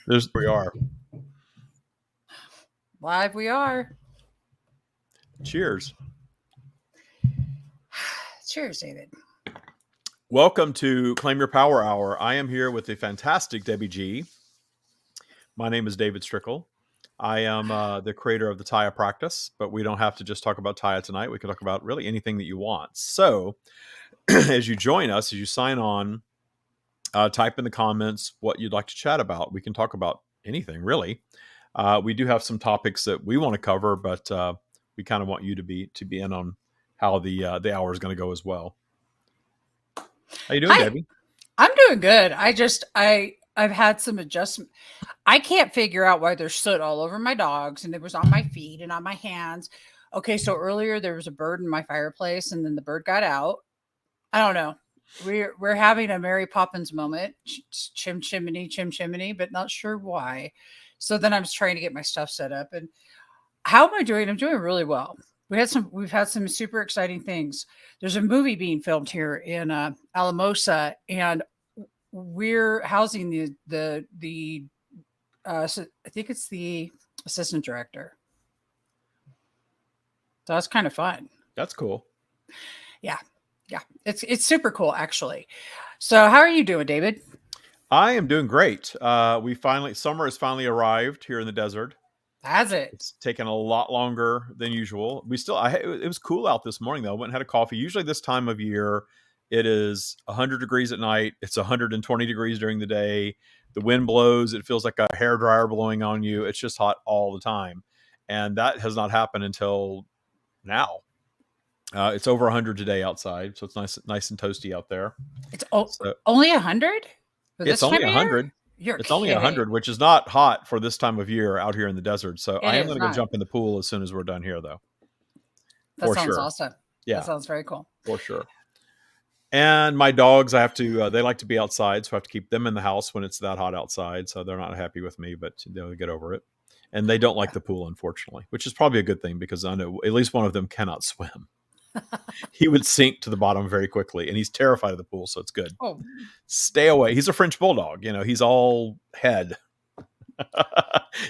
We are. Live we are. Cheers. Cheers, David. Welcome to Claim Your Power Hour. I am here with the fantastic Debbie G. My name is David Strickle. I am the creator of the Taya practice, but we don't have to just talk about Taya tonight. We can talk about really anything that you want. So, as you join us, as you sign on, type in the comments what you'd like to chat about. We can talk about anything, really. We do have some topics that we want to cover, but we kind of want you to be in on how the hour is going to go as well. How you doing, Hi. Debbie? I'm doing good. I've had some adjustment. I can't figure out why there's soot all over my dogs, and it was on my feet and on my hands. Okay, so earlier there was a bird in my fireplace, and then the bird got out. I don't know. We're having a Mary Poppins moment, chim chimney, but not sure why. So then I was trying to get my stuff set up, and how am I doing? I'm doing really well. We've had some super exciting things. There's a movie being filmed here in Alamosa, and we're housing the I think it's the assistant director. So that's kind of fun. That's cool. Yeah. It's super cool actually. So how are you doing, David? I am doing great. Summer has finally arrived here in the desert. Has it? It's taken a lot longer than usual. It was cool out this morning though. I went and had a coffee. Usually this time of year, it is 100 degrees at night. It's 120 degrees during the day. The wind blows. It feels like a hairdryer blowing on you. It's just hot all the time. And that has not happened until now. It's over 100 today outside, so it's nice and toasty out there. It's only 100? It's only 100. It's only 100, which is not hot for this time of year out here in the desert. So I am going to go jump in the pool as soon as we're done here, though. That sounds awesome. Yeah, that sounds very cool. For sure. And my dogs, I have to. They like to be outside, so I have to keep them in the house when it's that hot outside. So they're not happy with me, but they'll get over it. And they don't like the pool, unfortunately, which is probably a good thing because I know at least one of them cannot swim. He would sink to the bottom very quickly, and he's terrified of the pool, so it's good. Oh, stay away. He's a French bulldog. He's all head.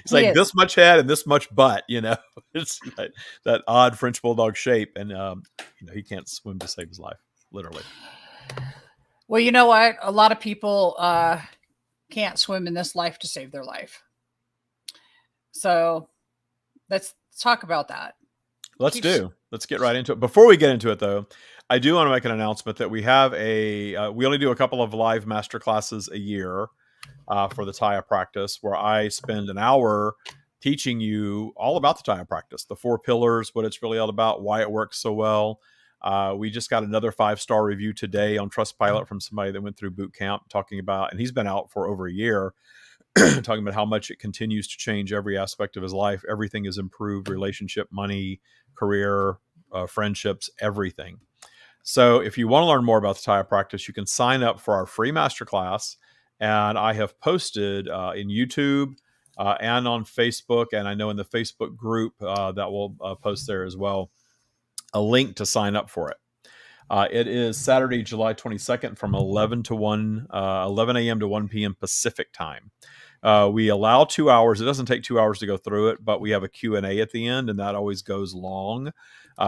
He's like this much head and this much butt. It's that odd French bulldog shape, and he can't swim to save his life, literally. Well, you know what? A lot of people can't swim in this life to save their life. So let's talk about that. Let's get right into it. Before we get into it, though, I do want to make an announcement that we have we only do a couple of live masterclasses a year for the Taya practice, where I spend an hour teaching you all about the Taya practice, the 4 pillars, what it's really all about, why it works so well. We just got another 5-star review today on Trustpilot from somebody that went through boot camp talking about, and he's been out for over a year, talking about how much it continues to change every aspect of his life. Everything is improved: relationship, money, career, friendships, everything. So if you want to learn more about the Taya practice, you can sign up for our free masterclass. And I have posted in YouTube and on Facebook, and I know in the Facebook group that will post there as well, a link to sign up for it. It is Saturday, July 22nd from 11 a.m. to 1 p.m. Pacific time. We allow 2 hours. It doesn't take 2 hours to go through it, but we have a Q&A at the end, and that always goes long.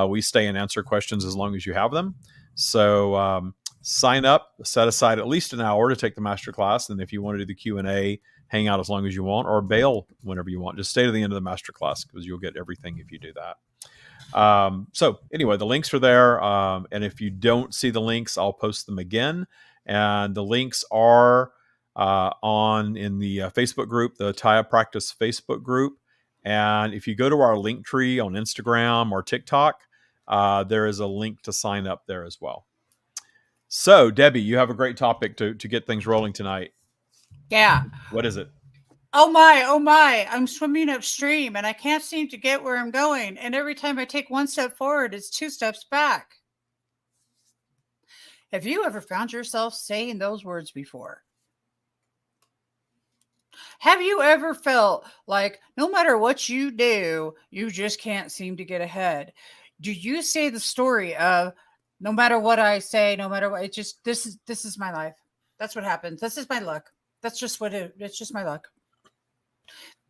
We stay and answer questions as long as you have them. So sign up, set aside at least an hour to take the masterclass, and if you want to do the Q&A, hang out as long as you want, or bail whenever you want. Just stay to the end of the masterclass because you'll get everything if you do that. So anyway, the links are there. And if you don't see the links, I'll post them again. And the links are in the Facebook group, the Taya Practice Facebook group. And if you go to our link tree on Instagram or TikTok, there is a link to sign up there as well. So, Debbie, you have a great topic to get things rolling tonight. Yeah. What is it? Oh my, I'm swimming upstream and I can't seem to get where I'm going. And every time I take 1 step forward, it's 2 steps back. Have you ever found yourself saying those words before? Have you ever felt like no matter what you do, you just can't seem to get ahead? Do you say the story of no matter what I say, no matter what, this is my life. That's what happens. This is my luck. That's just it's just my luck.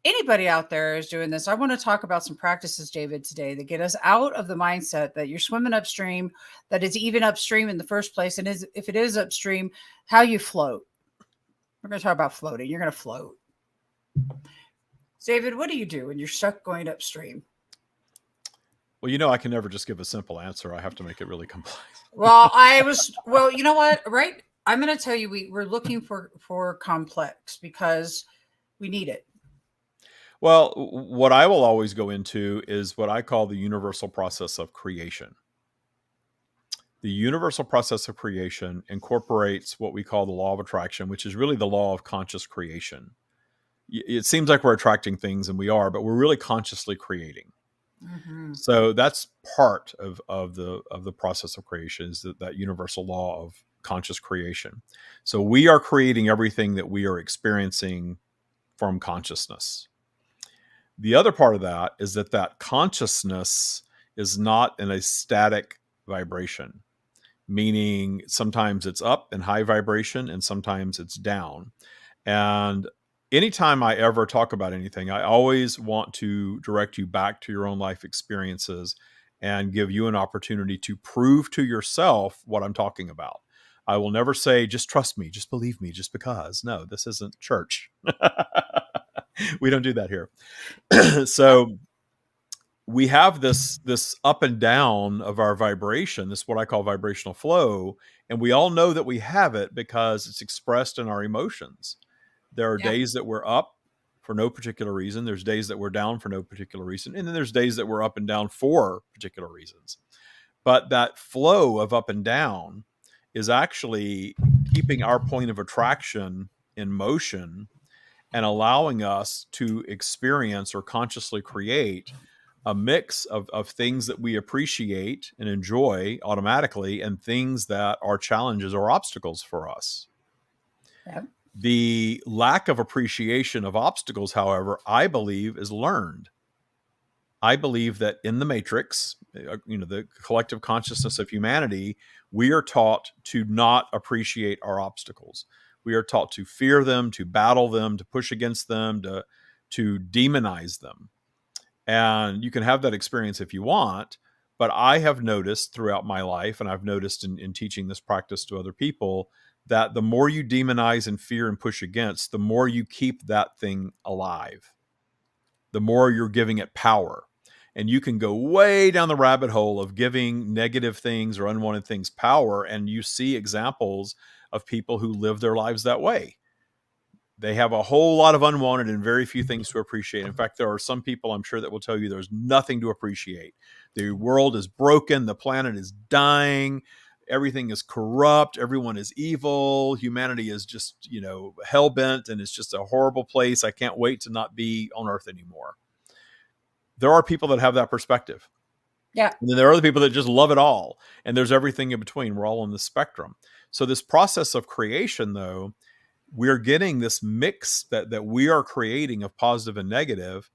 anybody out there is doing this, I want to talk about some practices, David, today that get us out of the mindset that you're swimming upstream, that it's even upstream in the first place. And if it is upstream, how you float. We're going to talk about floating. You're going to float. David, what do you do when you're stuck going upstream? Well, I can never just give a simple answer. I have to make it really complex. Well, you know what? Right. I'm going to tell you, we're looking for complex because we need it. Well, what I will always go into is what I call the universal process of creation. The universal process of creation incorporates what we call the law of attraction, which is really the law of conscious creation. It seems like we're attracting things, and we are, but we're really consciously creating. Mm-hmm. So that's part of the process of creation, is that universal law of conscious creation. So we are creating everything that we are experiencing from consciousness. The other part of that is that consciousness is not in a static vibration, meaning sometimes it's up in high vibration and sometimes it's down. And anytime I ever talk about anything, I always want to direct you back to your own life experiences and give you an opportunity to prove to yourself what I'm talking about. I will never say, just trust me, just believe me, just because. No, this isn't church. We don't do that here. So we have this up and down of our vibration, this what I call vibrational flow, and we all know that we have it because it's expressed in our emotions. There are days that we're up for no particular reason. There's days that we're down for no particular reason. And then there's days that we're up and down for particular reasons. But that flow of up and down is actually keeping our point of attraction in motion and allowing us to experience or consciously create a mix of things that we appreciate and enjoy automatically and things that are challenges or obstacles for us. Yep. The lack of appreciation of obstacles, however, I believe is learned. I believe that in the matrix, the collective consciousness of humanity, we are taught to not appreciate our obstacles. We are taught to fear them, to battle them, to push against them, to demonize them. And you can have that experience if you want, but I have noticed throughout my life, and I've noticed in teaching this practice to other people, that the more you demonize and fear and push against, the more you keep that thing alive, the more you're giving it power. And you can go way down the rabbit hole of giving negative things or unwanted things power, and you see examples of people who live their lives that way. They have a whole lot of unwanted and very few things to appreciate. In fact, there are some people I'm sure that will tell you there's nothing to appreciate. The world is broken. The planet is dying. Everything is corrupt. Everyone is evil. Humanity is just, hell-bent, and it's just a horrible place. I can't wait to not be on Earth anymore. There are people that have that perspective. Yeah. And then there are other people that just love it all. And there's everything in between. We're all on the spectrum. So this process of creation, though, we're getting this mix that we are creating of positive and negative,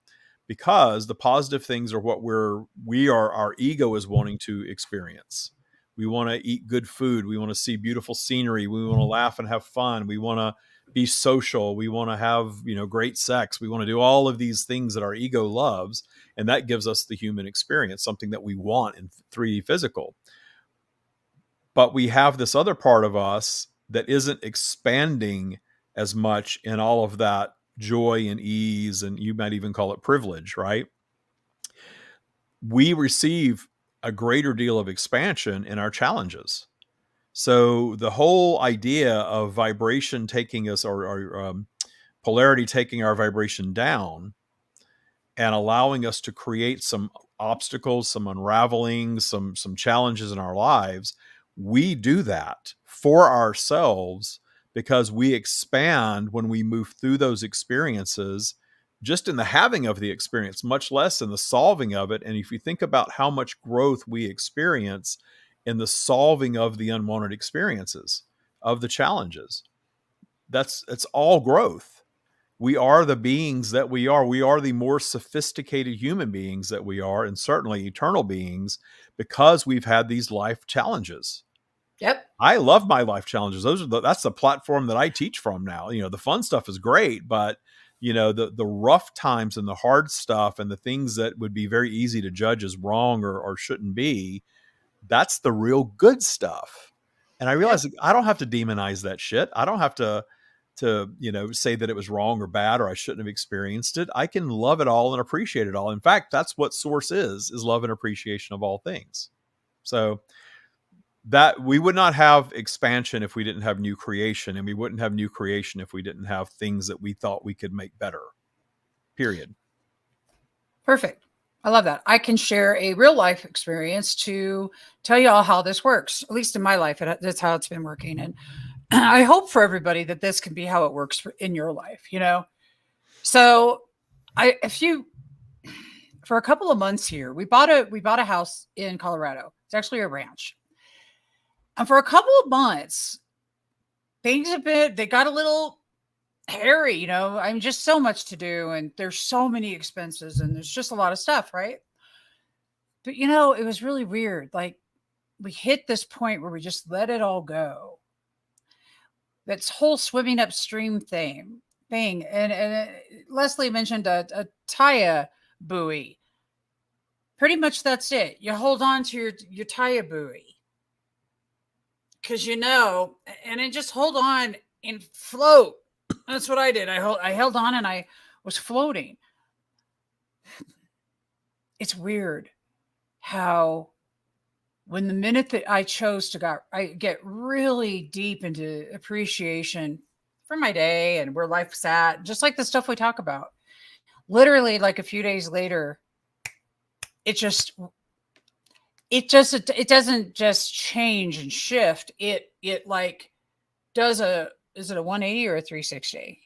because the positive things are what our ego is wanting to experience. We want to eat good food. We want to see beautiful scenery. We want to laugh and have fun. We want to be social. We want to have, great sex. We want to do all of these things that our ego loves. And that gives us the human experience, something that we want in 3D physical. But we have this other part of us that isn't expanding as much in all of that joy and ease, and you might even call it privilege, right? We receive a greater deal of expansion in our challenges. So the whole idea of vibration taking us, or polarity taking our vibration down and allowing us to create some obstacles, some unraveling, some challenges in our lives, we do that for ourselves because we expand when we move through those experiences, just in the having of the experience, much less in the solving of it. And if you think about how much growth we experience in the solving of the unwanted experiences, of the challenges, it's all growth. We are the beings that we are. We are the more sophisticated human beings that we are, and certainly eternal beings, because we've had these life challenges. Yep. I love my life challenges. That's the platform that I teach from now. The fun stuff is great, but the rough times and the hard stuff and the things that would be very easy to judge as wrong or shouldn't be, that's the real good stuff. And I realized I don't have to demonize that shit. I don't have to say that it was wrong or bad or I shouldn't have experienced it. I can love it all and appreciate it all. In fact, that's what Source is love and appreciation of all things. So that we would not have expansion if we didn't have new creation, and we wouldn't have new creation if we didn't have things that we thought we could make better. Period. Perfect. I love that. I can share a real life experience to tell you all how this works. At least in my life, that's how it's been working. And I hope for everybody that this can be how it works in your life, So for a couple of months here, we bought a house in Colorado. It's actually a ranch. And for a couple of months, they got a little hairy, I'm just so much to do and there's so many expenses and there's just a lot of stuff, right? But it was really weird. Like we hit this point where we just let it all go. That's whole swimming upstream thing. And Leslie mentioned a Taya buoy. Pretty much that's it. You hold on to your Taya buoy. Because and then just hold on and float. That's what I did. I held on and I was floating. It's weird how when the minute that I chose to I get really deep into appreciation for my day and where life's at, just like the stuff we talk about. Literally, like a few days later, it doesn't just change and shift. It like does is it a 180 or a 360?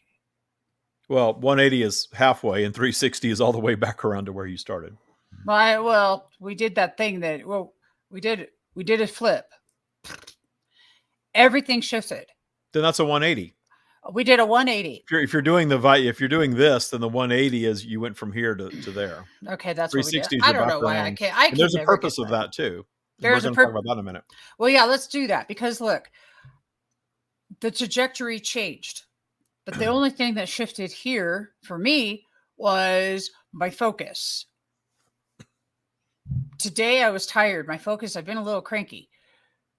Well, 180 is halfway and 360 is all the way back around to where you started. Well, we did that thing we did a flip. Everything shifted. Then that's a 180. We did a 180. If you're doing this, then the 180 is you went from here to there. Okay, that's what we did. I don't know why I can't. There's a purpose of that too. There's a purpose about that in a minute. Well, yeah, let's do that because look, the trajectory changed, but the only thing that shifted here for me was my focus. Today I was tired. My focus, I've been a little cranky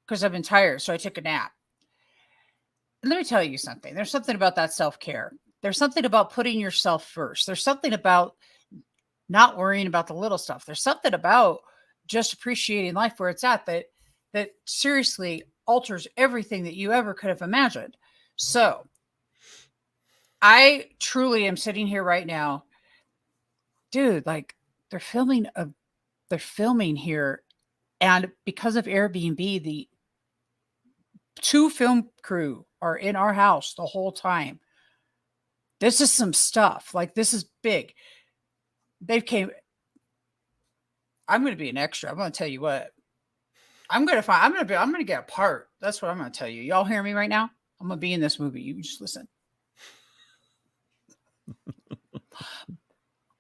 because I've been tired, so I took a nap. Let me tell you something. There's something about that self-care. There's something about putting yourself first. There's something about not worrying about the little stuff. There's something about just appreciating life where it's at that seriously alters everything that you ever could have imagined. So I truly am sitting here right now, dude, like they're filming here. And because of Airbnb, the 2 film crew are in our house the whole time. This is some stuff. Like this is big. I'm going to be an extra. I'm going to tell you what. I'm going to get a part. That's what I'm going to tell you. Y'all hear me right now? I'm going to be in this movie. You just listen.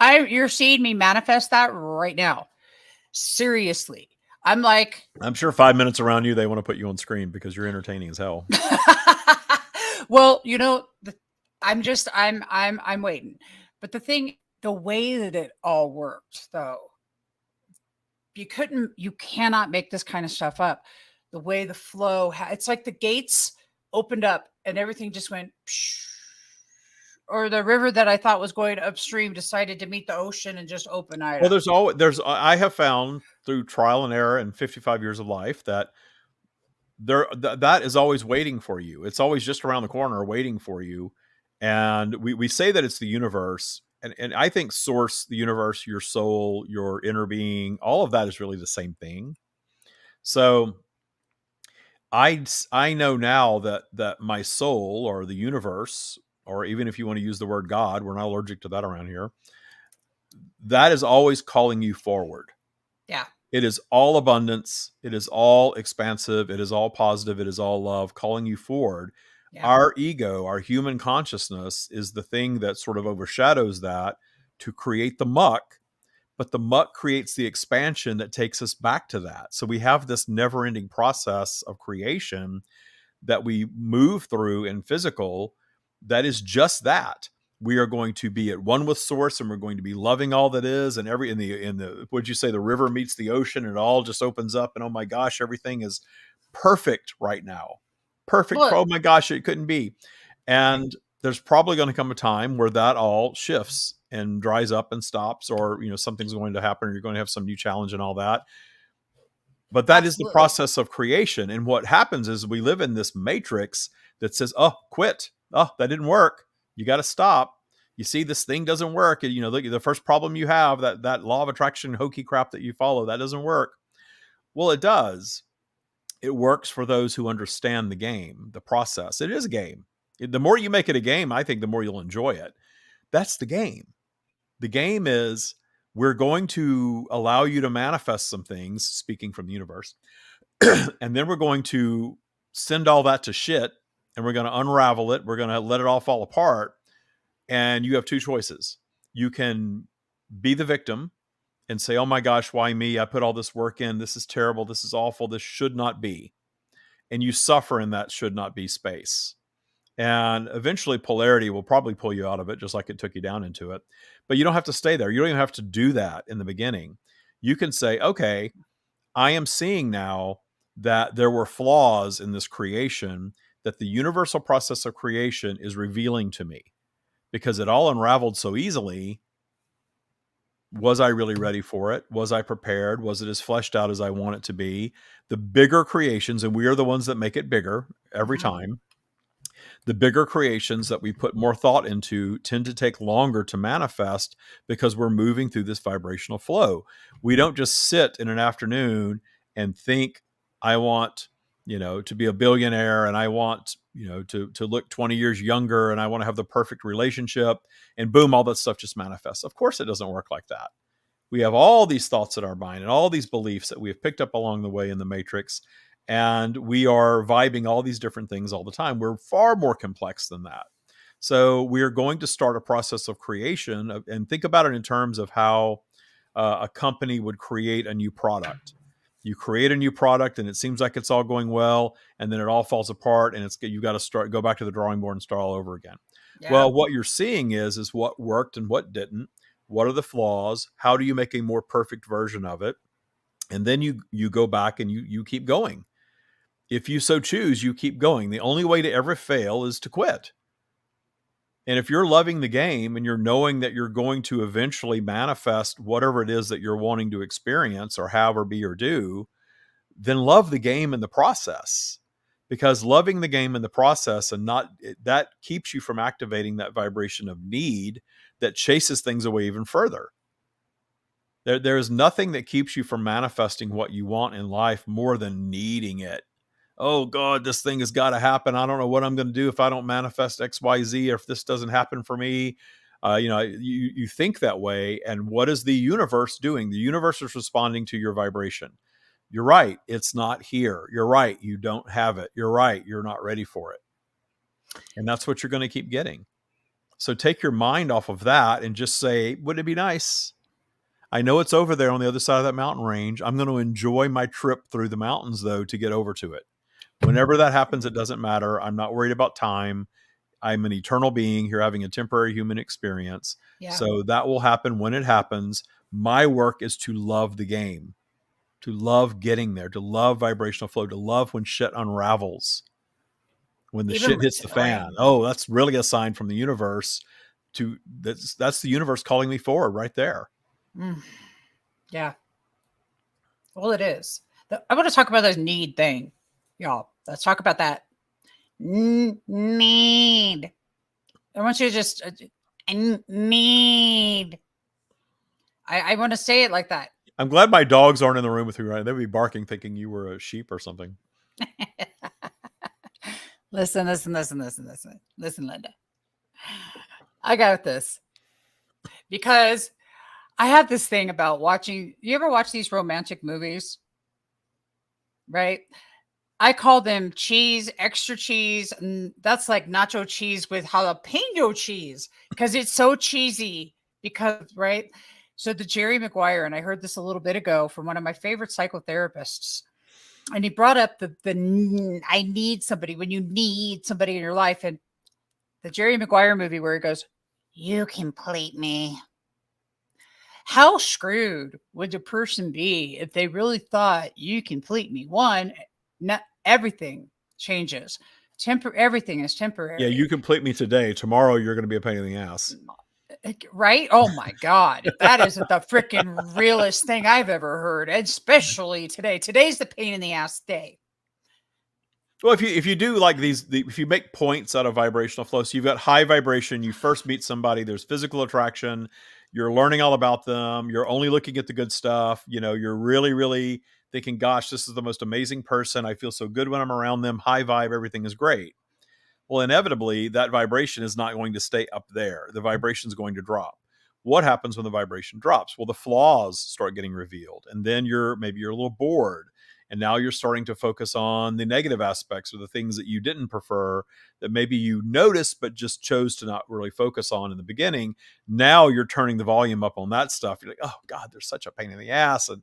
You're seeing me manifest that right now. Seriously. I'm sure 5 minutes around you, they want to put you on screen because you're entertaining as hell. Well, I'm waiting. But the way that it all worked though, you cannot make this kind of stuff up. The way the flow, it's like the gates opened up and everything just went, or the river that I thought was going upstream decided to meet the ocean and just open. I have found through trial and error and 55 years of life that that is always waiting for you. It's always just around the corner waiting for you. And we say that it's the universe. And I think source, the universe, your soul, your inner being, all of that is really the same thing. So I know now that my soul or the universe, or even if you want to use the word God, we're not allergic to that around here, that is always calling you forward. Yeah. It is all abundance. It is all expansive. It is all positive. It is all love, calling you forward. Yeah. Our ego, our human consciousness is the thing that sort of overshadows that to create the muck, but the muck creates the expansion that takes us back to that. So we have this never-ending process of creation that we move through in physical that is just that. We are going to be at one with source, and we're going to be loving all that is, and in the what'd you say, the river meets the ocean, and it all just opens up, and oh my gosh, everything is perfect right now. Perfect. Well, Oh my gosh, it couldn't be. And there's probably going to come a time where that all shifts and dries up and stops, or something's going to happen, or you're going to have some new challenge and all that. But that is the absolutely. process of creation. And what happens is we live in this matrix that says, oh, quit. Oh, that didn't work. You got to stop. You see, this thing doesn't work. And, the first problem you have, that law of attraction hokey crap that you follow, that doesn't work. Well, it does. It works for those who understand the game, the process. It is a game. The more you make it a game, I think the more you'll enjoy it. That's the game. The game is, we're going to allow you to manifest some things, speaking from the universe, and then we're going to send all that to shit, and we're going to unravel it. We're going to let it all fall apart. And you have two choices. You can be the victim and say, oh my gosh, why me? I put all this work in. This is terrible. This is awful. This should not be. And you suffer in that should not be space. And eventually polarity will probably pull you out of it, just like it took you down into it. But you don't have to stay there. You don't even have to do that in the beginning. You can say, okay, I am seeing now that there were flaws in this creation that the universal process of creation is revealing to me, because it all unraveled so easily. Was I really ready for it? Was I prepared? Was it as fleshed out as I want it to be? The bigger creations, and we are the ones that make it bigger every time. The bigger creations that we put more thought into tend to take longer to manifest, because we're moving through this vibrational flow. We don't just sit in an afternoon and think, I want, to be a billionaire, and I want, to look 20 years younger, and I want to have the perfect relationship, and boom, all that stuff just manifests. Of course, it doesn't work like that. We have all these thoughts in our mind and all these beliefs that we have picked up along the way in the matrix. And we are vibing all these different things all the time. We're far more complex than that. So we are going to start a process of creation, and think about it in terms of how a company would create a new product. You create a new product, and it seems like it's all going well, and then it all falls apart, and you got to go back to the drawing board and start all over again. Yeah. Well, what you're seeing is what worked and what didn't. What are the flaws? How do you make a more perfect version of it? And then you go back and you keep going. If you so choose, you keep going. The only way to ever fail is to quit. And if you're loving the game, and you're knowing that you're going to eventually manifest whatever it is that you're wanting to experience or have or be or do, then love the game in the process. Because loving the game in the process that keeps you from activating that vibration of need that chases things away even further. There is nothing that keeps you from manifesting what you want in life more than needing it. Oh God, this thing has got to happen. I don't know what I'm going to do if I don't manifest XYZ, or if this doesn't happen for me. You think that way. And what is the universe doing? The universe is responding to your vibration. You're right. It's not here. You're right. You don't have it. You're right. You're not ready for it. And that's what you're going to keep getting. So take your mind off of that and just say, wouldn't it be nice? I know it's over there on the other side of that mountain range. I'm going to enjoy my trip through the mountains, though, to get over to it. Whenever that happens, it doesn't matter. I'm not worried about time. I'm an eternal being here having a temporary human experience. Yeah. So that will happen when it happens. My work is to love the game, to love getting there, to love vibrational flow, to love when shit unravels, when the shit hits the fan. Oh, that's really a sign from the universe. That's the universe calling me forward right there. Yeah. Well, it is. I want to talk about this need thing. Y'all, let's talk about that. Need. I want you to just need. I want to say it like that. I'm glad my dogs aren't in the room with you, right? They'd be barking thinking you were a sheep or something. Listen, Linda. I got this. Because I have this thing about watching. You ever watch these romantic movies? Right? I call them cheese, extra cheese. And that's like nacho cheese with jalapeno cheese, because it's so cheesy. Because, right? So the Jerry Maguire, and I heard this a little bit ago from one of my favorite psychotherapists, and he brought up the I need somebody, when you need somebody in your life. And the Jerry Maguire movie where he goes, You complete me. How screwed would the person be if they really thought you complete me? One, not everything changes. Everything is Yeah, temporary. you complete me today. Tomorrow, you're going to be a pain in the ass. Right? Oh my God. If that isn't the freaking realest thing I've ever heard, especially today. Today's the pain in the ass day. Well, if you do like if you make points out of vibrational flow, so you've got high vibration, you first meet somebody, there's physical attraction, you're learning all about them, you're only looking at the good stuff, you're really, really thinking, gosh, this is the most amazing person. I feel so good when I'm around them. High vibe, everything is great. Well, inevitably, that vibration is not going to stay up there. The vibration is going to drop. What happens when the vibration drops? Well, the flaws start getting revealed, and then maybe you're a little bored, and now you're starting to focus on the negative aspects or the things that you didn't prefer that maybe you noticed but just chose to not really focus on in the beginning. Now you're turning the volume up on that stuff. You're like, oh God, they're such a pain in the ass, and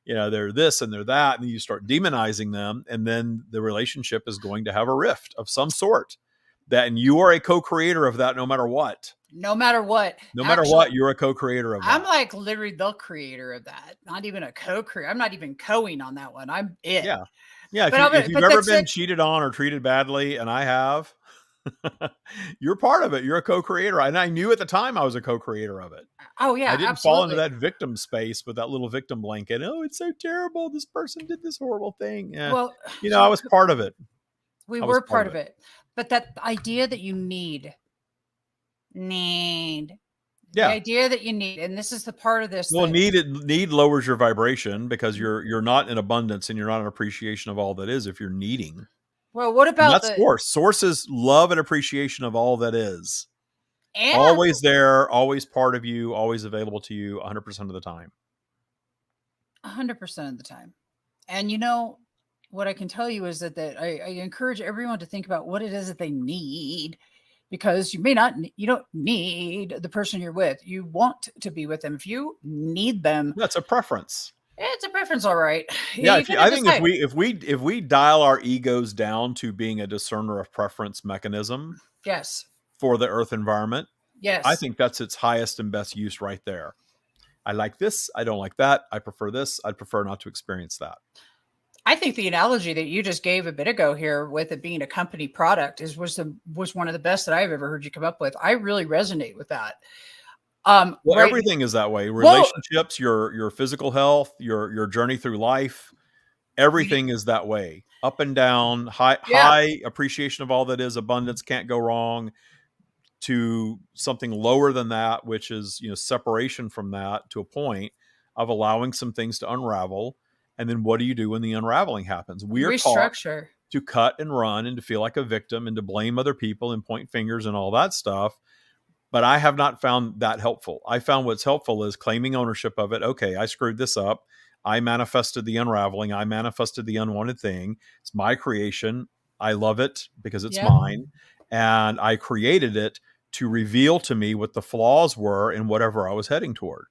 they're this and they're that, and you start demonizing them, and then the relationship is going to have a rift of some sort. And you are a co-creator of that no matter what. No matter what. No matter what, you're a co-creator of that. I'm like literally the creator of that. Not even a co-creator. I'm not even coing on that one. I'm it. Yeah. Yeah. If you've ever been cheated on or treated badly, and I have, you're part of it. You're a co-creator. And I knew at the time I was a co-creator of it. Oh, yeah. I didn't absolutely fall into that victim space with that little victim blanket. Oh, it's so terrible. This person did this horrible thing. Yeah. Well, I was part of it. We were part of it. But that idea that you need. Yeah. The idea that you need, and this is the part of this. Well, need lowers your vibration because you're not in abundance and you're not in appreciation of all that is if you're needing. Well, what about that's source? Source is love and appreciation of all that is. And always there, always part of you, always available to you 100% of the time. 100% of the time. And what I can tell you is that I encourage everyone to think about what it is that they need, because you don't need the person you're with. You want to be with them. If you need them, that's a preference. It's a preference, all right. Yeah, I think if we dial our egos down to being a discerner of preference mechanism, yes, for the earth environment, yes, I think that's its highest and best use right there. I like this. I don't like that. I prefer this. I'd prefer not to experience that. I think the analogy that you just gave a bit ago here with it being a company product was one of the best that I've ever heard you come up with. I really resonate with that. Everything is that way. Relationships, your physical health, your journey through life, everything is that way. Up and down, high appreciation of all that is, abundance, can't go wrong, to something lower than that, which is separation from that to a point of allowing some things to unravel. And then what do you do when the unraveling happens? We are taught to cut and run and to feel like a victim and to blame other people and point fingers and all that stuff. But I have not found that helpful. I found what's helpful is claiming ownership of it. Okay, I screwed this up. I manifested the unraveling. I manifested the unwanted thing. It's my creation. I love it because it's mine. And I created it to reveal to me what the flaws were in whatever I was heading toward.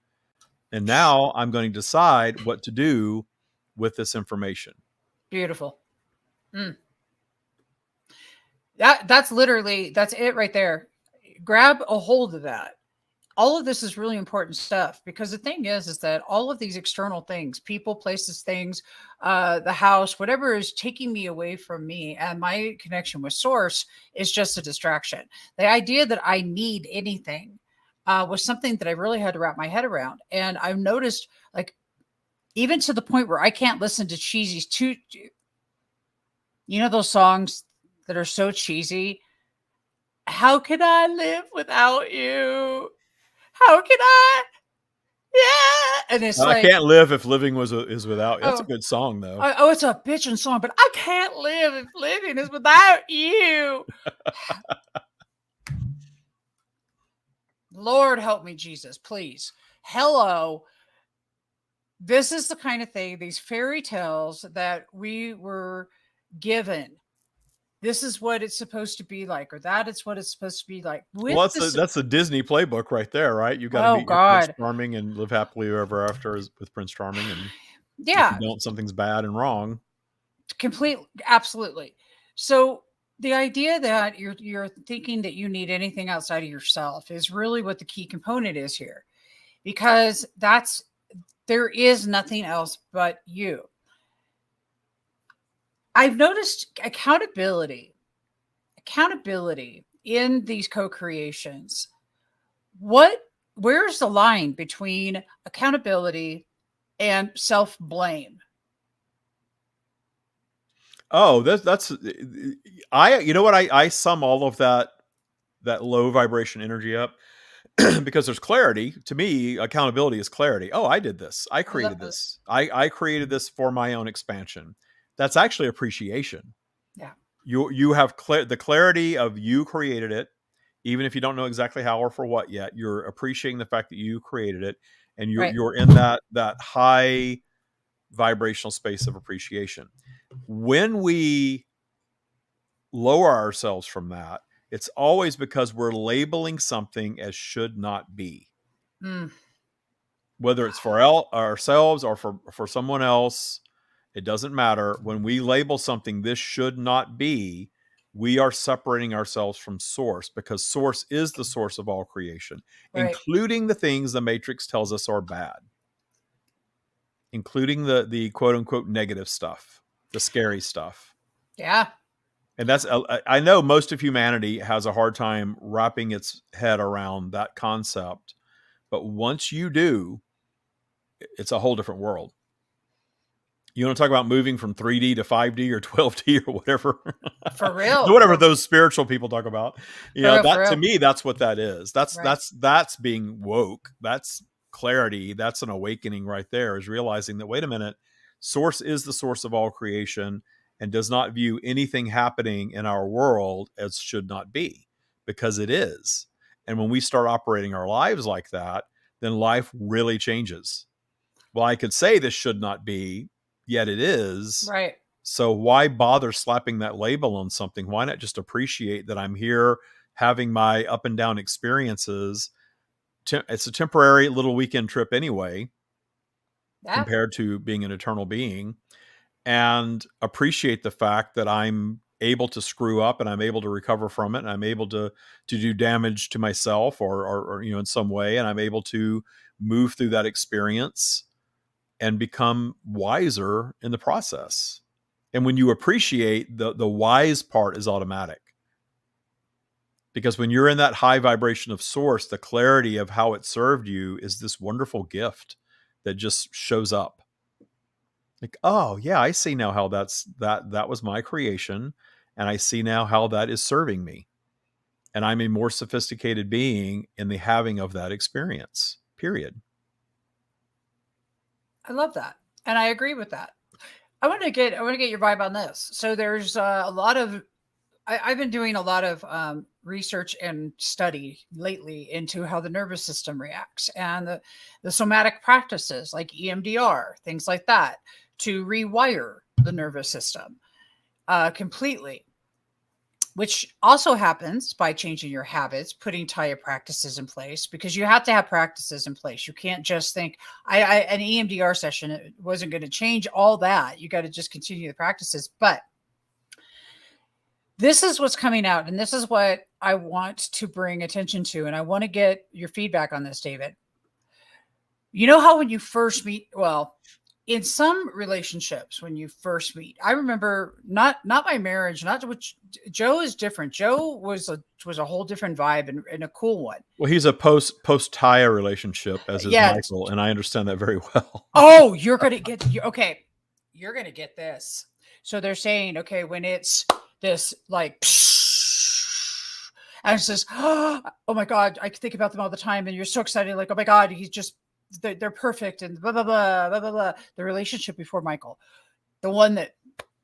And now I'm going to decide what to do with this information. Beautiful. That's it right there. Grab a hold of that. All of this is really important stuff, because the thing is that all of these external things, people, places, things, the house, whatever is taking me away from me and my connection with source is just a distraction. The idea that I need anything was something that I really had to wrap my head around. And I've noticed, like, even to the point where I can't listen to those songs that are so cheesy. How can I live without you? How can I? Yeah. And it's I can't live if living is without you. That's a good song, though. It's a bitchin' song, but I can't live if living is without you. Lord help me, Jesus, please. Hello. This is the kind of thing, these fairy tales that we were given. This is what it's supposed to be like, or that it's what it's supposed to be like. That's the Disney playbook right there, right? You got to meet your Prince Charming and live happily ever after with Prince Charming, and if you don't, something's bad and wrong. Completely, absolutely. So the idea that you're thinking that you need anything outside of yourself is really what the key component is here, because there is nothing else but you. I've noticed accountability in these co-creations. Where's the line between accountability and self-blame? Oh, that's you know what, I sum all of that low vibration energy up because there's clarity. To me, accountability is clarity. Oh, I did this. I I love created this. this. I created this for my own expansion. That's actually appreciation. Yeah. You have the clarity of you created it, even if you don't know exactly how or for what yet. You're appreciating the fact that you created it, and Right. you're in that high vibrational space of appreciation. When we lower ourselves from that, it's always because we're labeling something as should not be. Mm. Whether it's for ourselves or for someone else, it doesn't matter. When we label something this should not be, we are separating ourselves from source, because source is the source of all creation, Right. including the things the Matrix tells us are bad, including the quote unquote negative stuff, the scary stuff. Yeah. And that's, I know most of humanity has a hard time wrapping its head around that concept, but once you do, it's a whole different world. You want to talk about moving from 3D to 5D or 12D or whatever? For real. Whatever those spiritual people talk about. You know, For real. to me, that's what that is. Right. That's being woke. That's clarity. That's an awakening right there, is realizing that, wait a minute, source is the source of all creation and does not view anything happening in our world as should not be, because it is. And when we start operating our lives like that, then life really changes. Well, I could say this should not be, yet it is. Right. So why bother slapping that label on something? Why not just appreciate that I'm here having my up and down experiences? It's a temporary little weekend trip anyway, compared to being an eternal being, and appreciate the fact that I'm able to screw up and I'm able to recover from it, and I'm able to do damage to myself or you know, in some way, and I'm able to move through that experience and become wiser in the process. And when you appreciate, the wise part is automatic. Because when you're in that high vibration of source, the clarity of how it served you is this wonderful gift that just shows up. Like, oh yeah, I see now how that was my creation, and I see now how that is serving me. And I'm a more sophisticated being in the having of that experience. Period. I love that. And I agree with that. I want to get your vibe on this. So there's a lot of I've been doing a lot of research and study lately into how the nervous system reacts, and the somatic practices like EMDR, things like that, to rewire the nervous system completely, which also happens by changing your habits, putting Taya practices in place, because you have to have practices in place. You can't just think an EMDR session, it wasn't going to change all that. You got to just continue the practices. But this is what's coming out, and this is what I want to bring attention to. And I want to get your feedback on this, David. You know how when you first meet, well, in some relationships, when you first meet, I remember not my marriage, not which Joe is different. Joe was a whole different vibe and a cool one. Well, he's a post Taya relationship, as is Michael, and I understand that very well. Oh, you're gonna get okay. You're gonna get this. So they're saying, okay, when it's this like, and it says, oh my God, I think about them all the time, and you're so excited, like, oh my God, he's just they're perfect, and blah blah blah blah blah blah. The relationship before Michael, the one that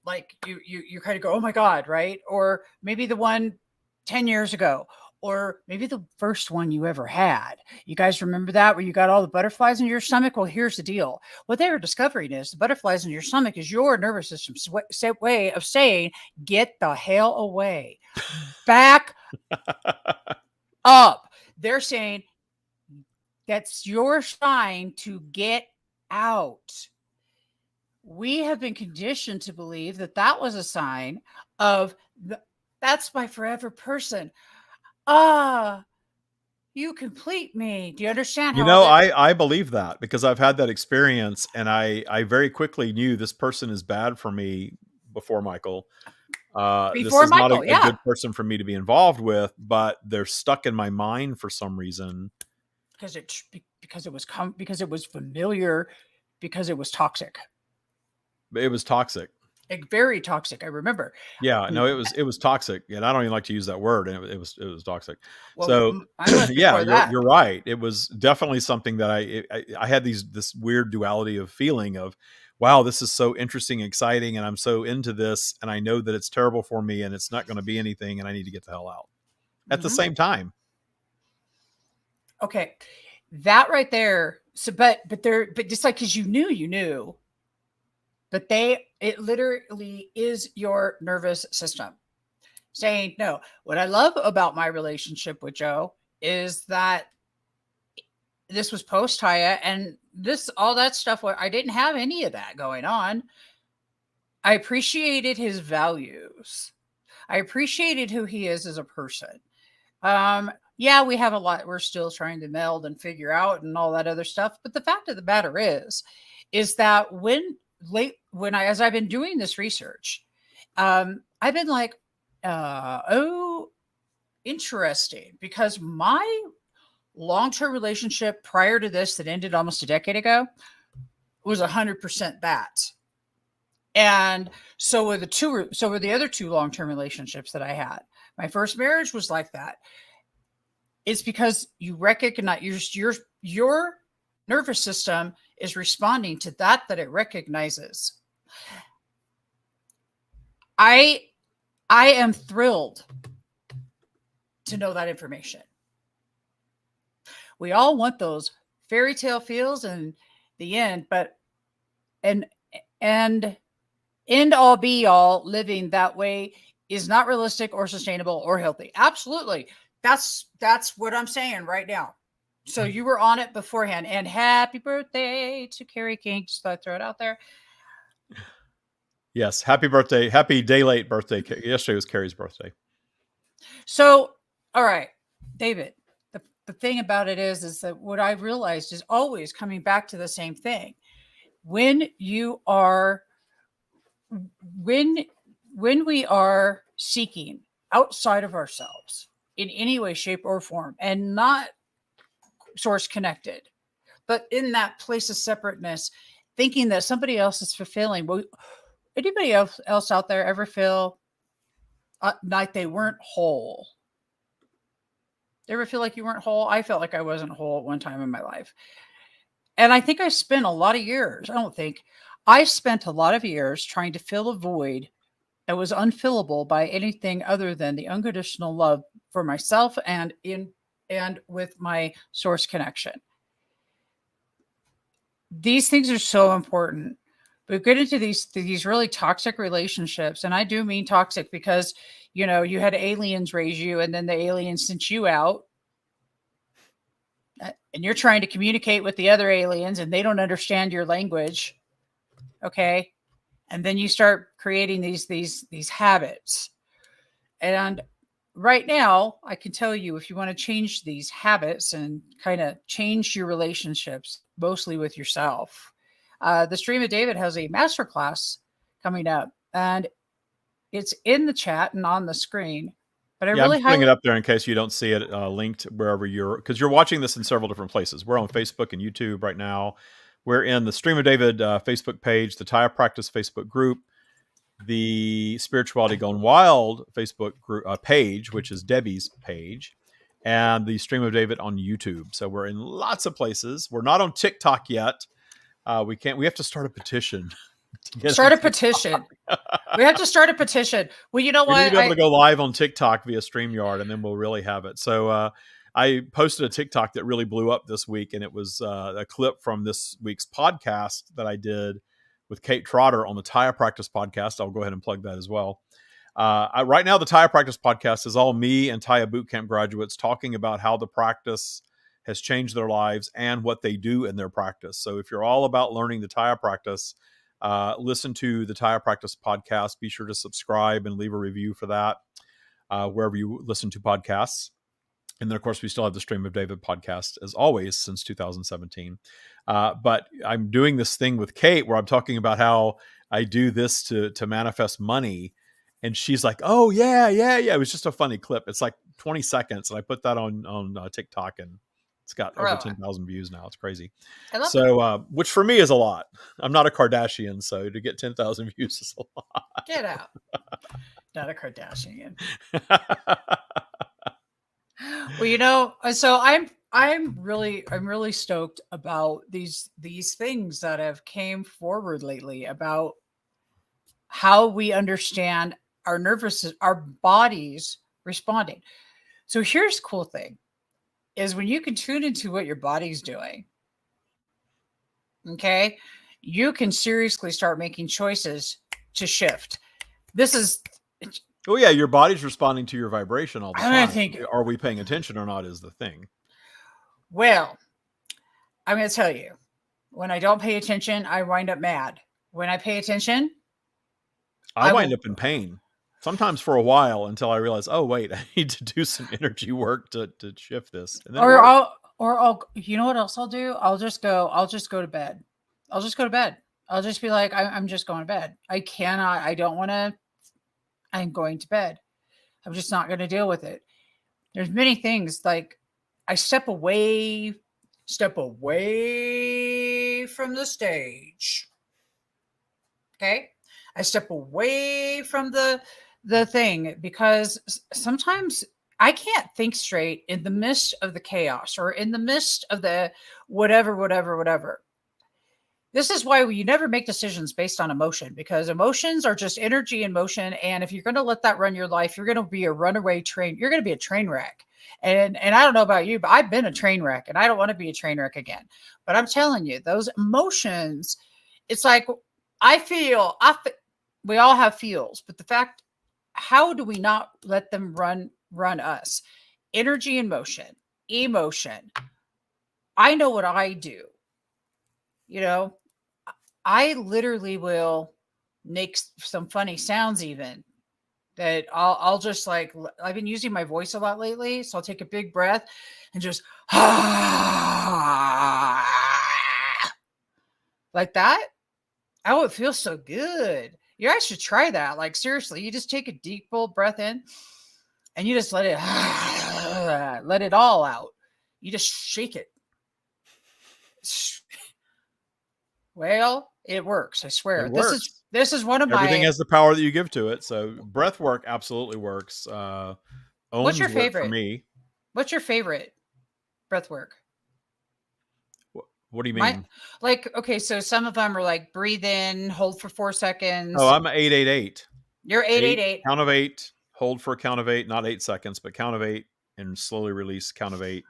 like you kind of go, oh my God, right? Or maybe the one 10 years ago, or maybe the first one you ever had. You guys remember that, where you got all the butterflies in your stomach? Well, here's the deal. What they were discovering is the butterflies in your stomach is your nervous system's way of saying, get the hell away, back up. They're saying, that's your sign to get out. We have been conditioned to believe that that was a sign of That's my forever person. Ah, you complete me. Do you understand You how all know, that I believe that because I've had that experience, and I very quickly knew this person is bad for me before Michael. This before is not Michael? a Yeah, good person for me to be involved with, but they're stuck in my mind for some reason. because it was familiar, because it was toxic, It was toxic. like very toxic. I remember. Yeah, no, Mm, it was toxic, and I don't even like to use that word. And it was toxic. Well, So, mine was yeah, before that. you're right. It was definitely something that I had this weird duality of feeling of, wow, this is so interesting, exciting, and I'm so into this, and I know that it's terrible for me, and it's not going to be anything, and I need to get the hell out. At the Mhm. same time, Okay, that right there. So, but just like because you knew, but it literally is your nervous system saying no. What I love about my relationship with Joe is that this was post Haya and this all that stuff. I didn't have any of that going on. I appreciated his values. I appreciated who he is as a person. Yeah, we have a lot we're still trying to meld and figure out and all that other stuff. But the fact of the matter is that when as I've been doing this research, I've been like, oh, interesting, because my long-term relationship prior to this that ended almost a decade ago was 100% that. And so were the other two long-term relationships that I had. My first marriage was like that. It's because you recognize your nervous system is responding to that it recognizes. I I am thrilled to know that information. We all want those fairy tale feels in the end, but and and end all be all living that way is not realistic or sustainable or healthy. Absolutely. That's what I'm saying right now. So you were on it beforehand. And happy birthday to Carrie King. Just thought I'd throw it out there. yes, happy birthday, happy day late birthday. Yesterday was Carrie's birthday. So, all right, David. The thing about it is that what I realized is always coming back to the same thing. When you are when when we are seeking outside of ourselves in any way, shape, or form, and not source connected, but in that place of separateness, thinking that somebody else is fulfilling. Well, anybody else out there ever feel like they weren't whole? Ever feel like you weren't whole? I felt like I wasn't whole at one time in my life. And I think I spent a lot of years, I don't think, I spent a lot of years trying to fill a void that was unfillable by anything other than the unconditional love for myself and with my source connection. These things are so important. We get into these really toxic relationships, and I do mean toxic because you had aliens raise you, and then the aliens sent you out, and you're trying to communicate with the other aliens, and they don't understand your language. Okay, and then you start creating these habits. And right now, I can tell you, if you want to change these habits and kind of change your relationships, mostly with yourself, the Stream of David has a masterclass coming up, and it's in the chat and on the screen. But I Yeah, I'm really putting it highly up there in case you don't see it linked wherever because you're watching this in several different places. We're on Facebook and YouTube right now. We're in the Stream of David Facebook page, the Taya Practice Facebook group, the Spirituality Gone Wild Facebook group page, which is Debbie's page, and the Stream of David on YouTube. So we're in lots of places. We're not on TikTok yet. We can't. We have to start a petition to get start on a petition. We have to start a petition. Well, you know We need to what? be able to go live on TikTok via StreamYard, and then we'll really have it. So I posted a TikTok that really blew up this week, and it was a clip from this week's podcast that I did with Kate Trotter on the Taya Practice podcast. I'll go ahead and plug that as well. Right now, the Taya Practice podcast is all me and Taya Bootcamp graduates talking about how the practice has changed their lives and what they do in their practice. So if you're all about learning the Taya Practice, listen to the Taya Practice podcast. Be sure to subscribe and leave a review for that. wherever you listen to podcasts. And then, of course, we still have the Stream of David podcast as always since 2017. But I'm doing this thing with Kate where I'm talking about how I do this to manifest money. And she's like, "Oh, yeah, yeah, yeah." It was just a funny clip. It's like 20 seconds. And I put that on TikTok, and it's got over Really? 10,000 views now. It's crazy. I love it. So, which for me is a lot. I'm not a Kardashian, so to get 10,000 views is a lot. Get out. Not a Kardashian. Well, so I'm really stoked about these things that have came forward lately about how we understand our bodies responding. So here's the cool thing is when you can tune into what your body's doing, okay, you can seriously start making choices to shift. This is Oh yeah, your body's responding to your vibration all the time. think, Are we paying attention or not is the thing. well, I'm going to tell you, when I don't pay attention, I wind up mad. When I pay attention, I wind up in pain. Sometimes for a while until I realize, oh wait, I need to do some energy work to shift this. And then I'll you know what else I'll do? I'll just go to bed. I'll just go to bed. I'll just be like, I'm just going to bed. I don't want to, I'm going to bed. I'm just not going to deal with it. There's many things like I step away from the stage. Okay. I step away from the thing because sometimes I can't think straight in the midst of the chaos or in the midst of the whatever. This is why you never make decisions based on emotion, because emotions are just energy in motion. And if you're going to let that run your life, you're going to be a runaway train. You're going to be a train wreck. And I don't know about you, but I've been a train wreck and I don't want to be a train wreck again. But I'm telling you, those emotions, it's like we all have feels, but the fact, how do we not let them run us? Energy in motion, emotion. I know what I do. I literally will make some funny sounds even that I'll just like, I've been using my voice a lot lately. So I'll take a big breath and just like that. Oh, it feels so good. You guys should try that. Like seriously, you just take a deep, bold breath in and you just let it all out. You just shake it. Well, it works. I swear. It works. This is one of Everything my. has the power that you give to it. So breath work absolutely works. What's your favorite for me? What's your favorite breath work? What do you mean? Okay, so some of them are like breathe in, hold for 4 seconds. Oh, I'm 888. You're 888. Count of 8, hold for a count of 8, not 8 seconds, but count of 8, and slowly release count of 8.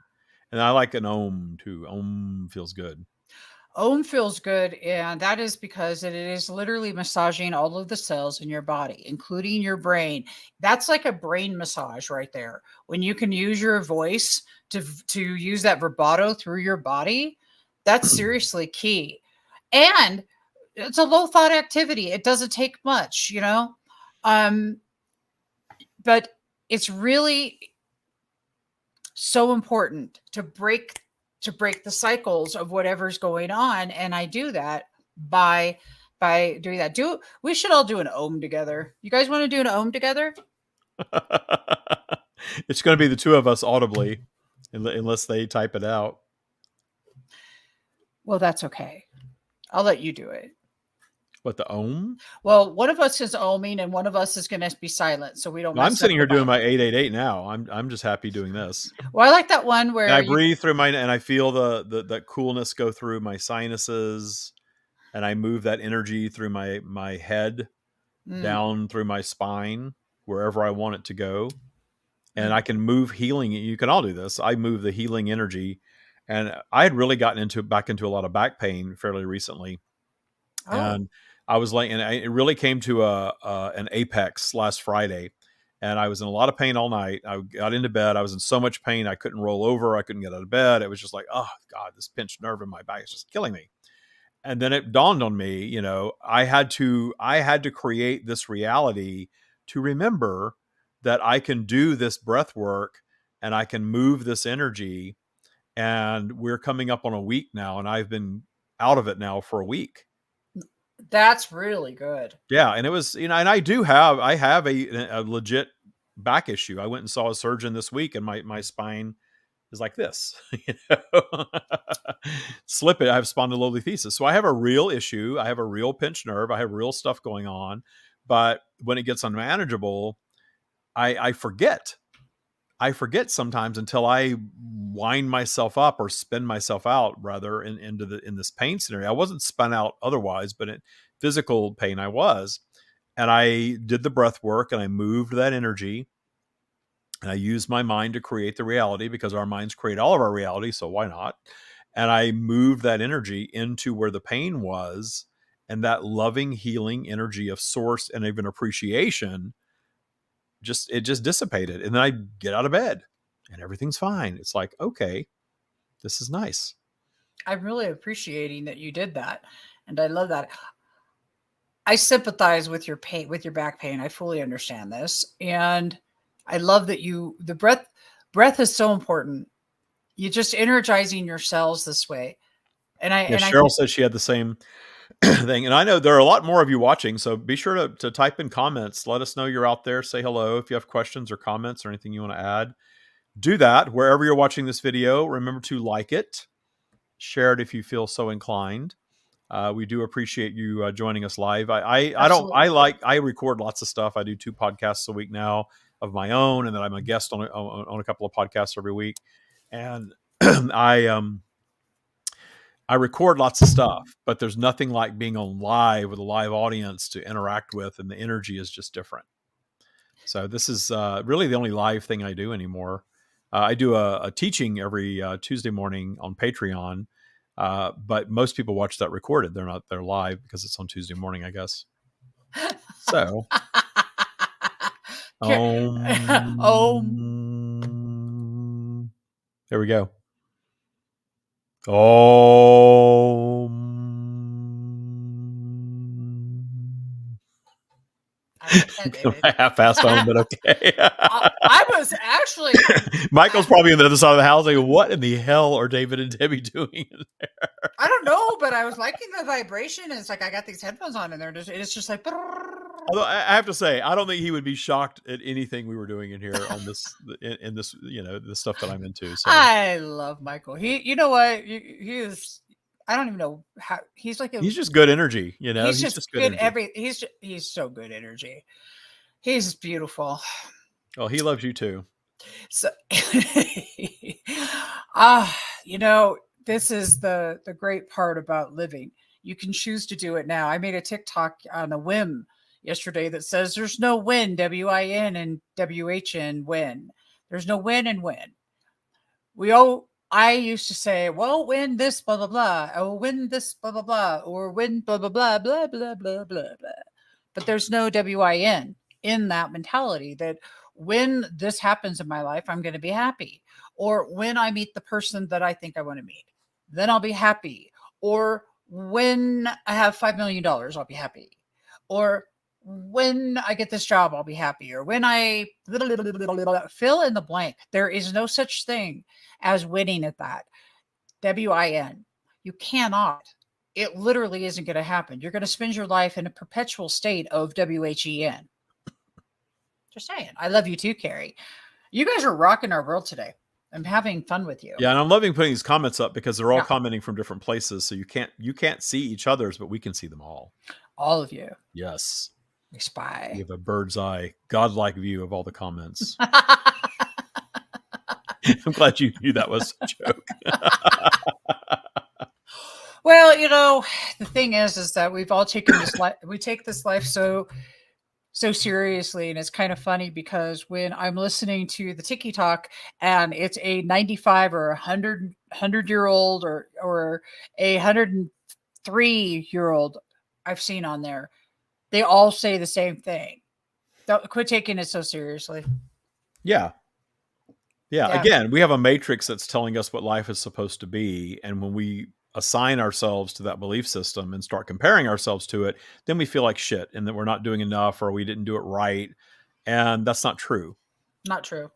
And I like an Om too. Om feels good. Om feels good, and that is because it is literally massaging all of the cells in your body, including your brain. That's like a brain massage right there. When you can use your voice to use that vibrato through your body, that's seriously key. And it's a low thought activity. It doesn't take much, but it's really so important to break the cycles of whatever's going on. And I do that by doing that. We should all do an Om together. You guys want to do an Om together? It's going to be the two of us audibly, unless they type it out. Well, that's okay. I'll let you do it. What, the Om? Well, one of us is Oming and one of us is going to be silent, so we don't. I'm sitting here doing my 888 now. I'm just happy doing this. Well, I like that one where and I breathe through and I feel the coolness go through my sinuses, and I move that energy through my head down through my spine wherever I want it to go, and I can move healing. You can all do this. I move the healing energy, and I had really gotten back into a lot of back pain fairly recently, and I was like, and it really came to an apex last Friday, and I was in a lot of pain all night. I got into bed. I was in so much pain. I couldn't roll over. I couldn't get out of bed. It was just like, oh God, this pinched nerve in my back is just killing me. And then it dawned on me, I had to create this reality to remember that I can do this breath work and I can move this energy. And we're coming up on a week now, and I've been out of it now for a week. That's really good. Yeah. And it was, and I have a legit back issue. I went and saw a surgeon this week, and my spine is like this, slip it. I have spondylolisthesis. So I have a real issue. I have a real pinched nerve. I have real stuff going on. But when it gets unmanageable, I forget. I forget sometimes until I wind myself up or spin myself out rather in this pain scenario. I wasn't spun out otherwise, but in physical pain I was. And I did the breath work and I moved that energy. And I used my mind to create the reality because our minds create all of our reality. So why not? And I moved that energy into where the pain was, and that loving, healing energy of source and even appreciation just dissipated. And then I get out of bed and everything's fine. It's like, okay, this is nice. I'm really appreciating that you did that. And I love that. I sympathize with your pain, with your back pain. I fully understand this. And I love that the breath is so important. You're just energizing your cells this way. And Cheryl says she had the same thing. And I know there are a lot more of you watching, so be sure to type in comments. Let us know you're out there. Say hello. If you have questions or comments or anything you want to add, do that wherever you're watching this video. Remember to like it, share it if you feel so inclined. We do appreciate you joining us live. I record lots of stuff. I do 2 podcasts a week now of my own, and then I'm a guest on a couple of podcasts every week. And I record lots of stuff, but there's nothing like being on live with a live audience to interact with, and the energy is just different. So this is really the only live thing I do anymore. I do a teaching every Tuesday morning on Patreon, but most people watch that recorded. They're live because it's on Tuesday morning, I guess. So, there we go. I half-assed on, but okay. I was actually. Michael's probably on the other side of the house. Like, what in the hell are David and Debbie doing in there? I don't know, but I was liking the vibration. It's like I got these headphones on, and it's just like. Although I have to say, I don't think he would be shocked at anything we were doing in here on this, in this, the stuff that I'm into. So I love Michael. You know what? He is. I don't even know how he's like. He's just good energy. He's just good. He's so good energy. He's beautiful. Well, he loves you too. So, this is the great part about living. You can choose to do it now. I made a TikTok on a whim yesterday that says there's no win, WIN and WHN win. There's no win and win. I used to say, well, win this, blah, blah, blah. Oh, win this, blah, blah, blah. Or win, blah, blah, blah, blah, blah, blah, blah, blah. But there's no WIN in that mentality that when this happens in my life, I'm going to be happy. Or when I meet the person that I think I want to meet, then I'll be happy. Or when I have $5 million, I'll be happy. Or when I get this job, I'll be happy. Or when I fill in the blank. There is no such thing as winning at that. WIN. You cannot. It literally isn't going to happen. You're going to spend your life in a perpetual state of WHEN. Just saying. I love you too, Carrie. You guys are rocking our world today. I'm having fun with you. Yeah, and I'm loving putting these comments up because they're all commenting from different places. So you can't see each other's, but we can see them all. All of you. Yes. We spy. You have a bird's eye, godlike view of all the comments. I'm glad you knew that was a joke. Well, the thing is that we've all taken this life. We take this life so seriously, and it's kind of funny because when I'm listening to the Tiki Talk and it's a 95 or 100-year-old or a 103-year-old I've seen on there, they all say the same thing. Don't quit taking it so seriously. Yeah. Again, we have a matrix that's telling us what life is supposed to be. And when we assign ourselves to that belief system and start comparing ourselves to it, then we feel like shit and that we're not doing enough or we didn't do it right. And that's not true. Not true.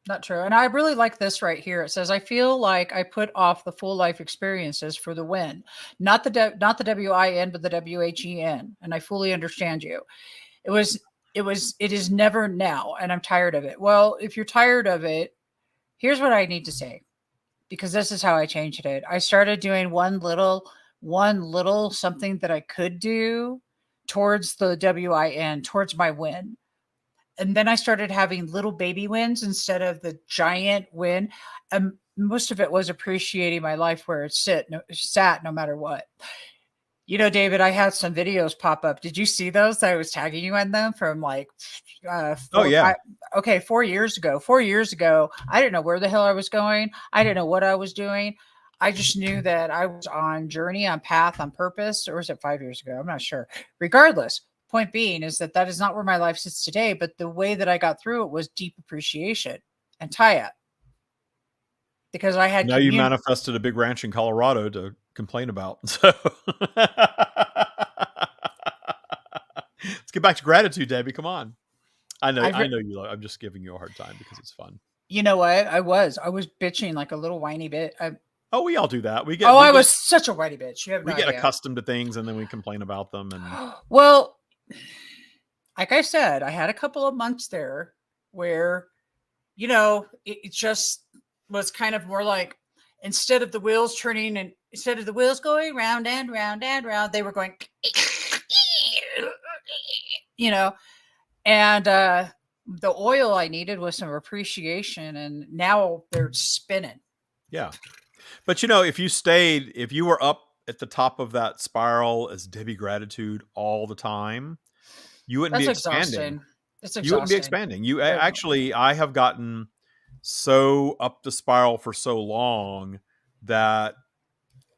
Not true. And I really like this right here. It says, I feel like I put off the full life experiences for the win, not not the WIN, but the WHEN. And I fully understand you. It was, it is never now. And I'm tired of it. Well, if you're tired of it, here's what I need to say, because this is how I changed it. I started doing one little something that I could do towards the WIN, towards my win. And then I started having little baby wins instead of the giant win. And most of it was appreciating my life where it sat no matter what. You know, David, I had some videos pop up. Did you see those? I was tagging you in them from like, Oh yeah. 4 years ago. 4 years ago, I didn't know where the hell I was going. I didn't know what I was doing. I just knew that I was on journey, on path, on purpose. Or was it 5 years ago? I'm not sure. Regardless, point being is that is not where my life sits today, but the way that I got through it was deep appreciation and Taya, because I had now you manifested a big ranch in Colorado to complain about. So let's get back to gratitude, Debbie. Come on. I know you. I'm just giving you a hard time because it's fun. You know what? I was bitching like a little whiny bit. Oh, we all do that. I was such a whiny bitch. You have no idea. Get accustomed to things and then we complain about them. And well, like I said, I had a couple of months there where, you know, it just was kind of more like, instead of the wheels turning and instead of the wheels going round and round and round, they were going, you know, and the oil I needed was some appreciation, and now they're spinning. Yeah. But, you know, if you were up at the top of that spiral as Debbie Gratitude all the time, you wouldn't be expanding. It's exhausting. You wouldn't be expanding. You actually, I have gotten so up the spiral for so long that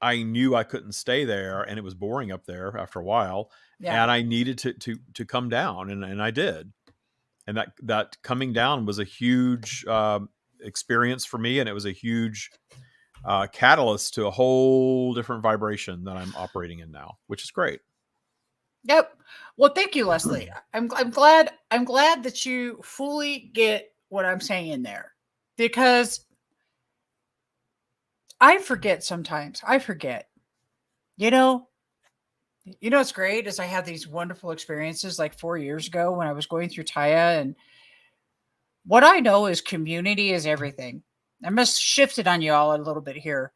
I knew I couldn't stay there, and it was boring up there after a while. Yeah. And I needed to come down, and I did. And that coming down was a huge experience for me, and it was a huge catalyst to a whole different vibration that I'm operating in now, which is great. Yep. Well, thank you, Leslie. I'm glad that you fully get what I'm saying there, because I forget sometimes. You know, what's great is I had these wonderful experiences like 4 years ago when I was going through Taya, and what I know is community is everything. I must shift it on you all a little bit here.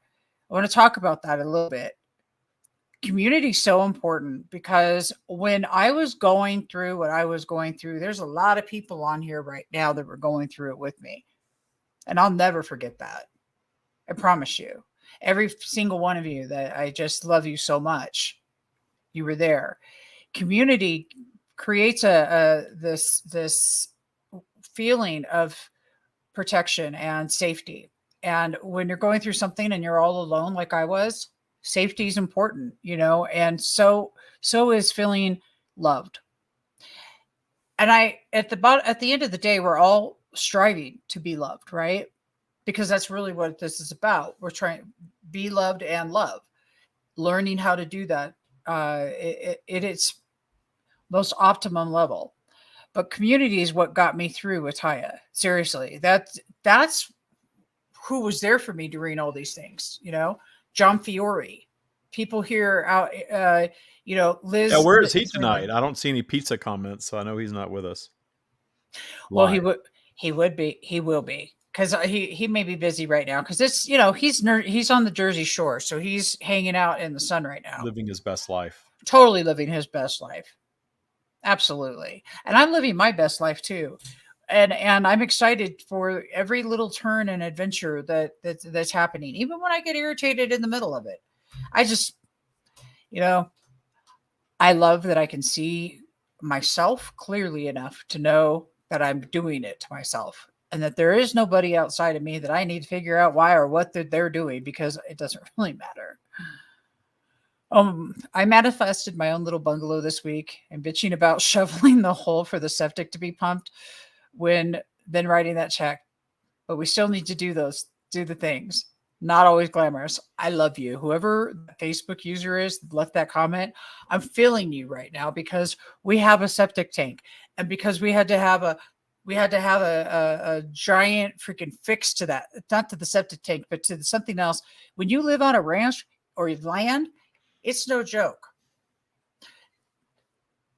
I want to talk about that a little bit. Community is so important, because when I was going through what I was going through, there's a lot of people on here right now that were going through it with me. And I'll never forget that. I promise you. Every single one of you, that I just love you so much. You were there. Community creates this feeling of protection and safety. And when you're going through something and you're all alone, like I was, safety is important, you know, and so is feeling loved. And at the end of the day, we're all striving to be loved, right? Because that's really what this is about. We're trying to be loved and love, learning how to do that at its most optimum level. But community is what got me through with Taya. Seriously, that's who was there for me during all these things, you know. John Fiore, people here out, you know, Liz. Yeah, where is he tonight? I don't see any pizza comments, so I know he's not with us. Well, he will be, because he may be busy right now, because it's, you know, he's on the Jersey Shore, so he's hanging out in the sun right now, living his best life. Totally living his best life, absolutely. And I'm living my best life too. And I'm excited for every little turn and adventure that's happening, even when I get irritated in the middle of it. I just, you know, I love that I can see myself clearly enough to know that I'm doing it to myself, and that there is nobody outside of me that I need to figure out why or what they're doing, because it doesn't really matter. I manifested my own little bungalow this week and bitching about shoveling the hole for the septic to be pumped, when then writing that check. But we still need to do the things. Not always glamorous. I love you. Whoever the Facebook user is that left that comment, I'm feeling you right now, because we have a septic tank, and because we had to have a giant freaking fix to that, not to the septic tank, but to something else. When you live on a ranch or land, it's no joke.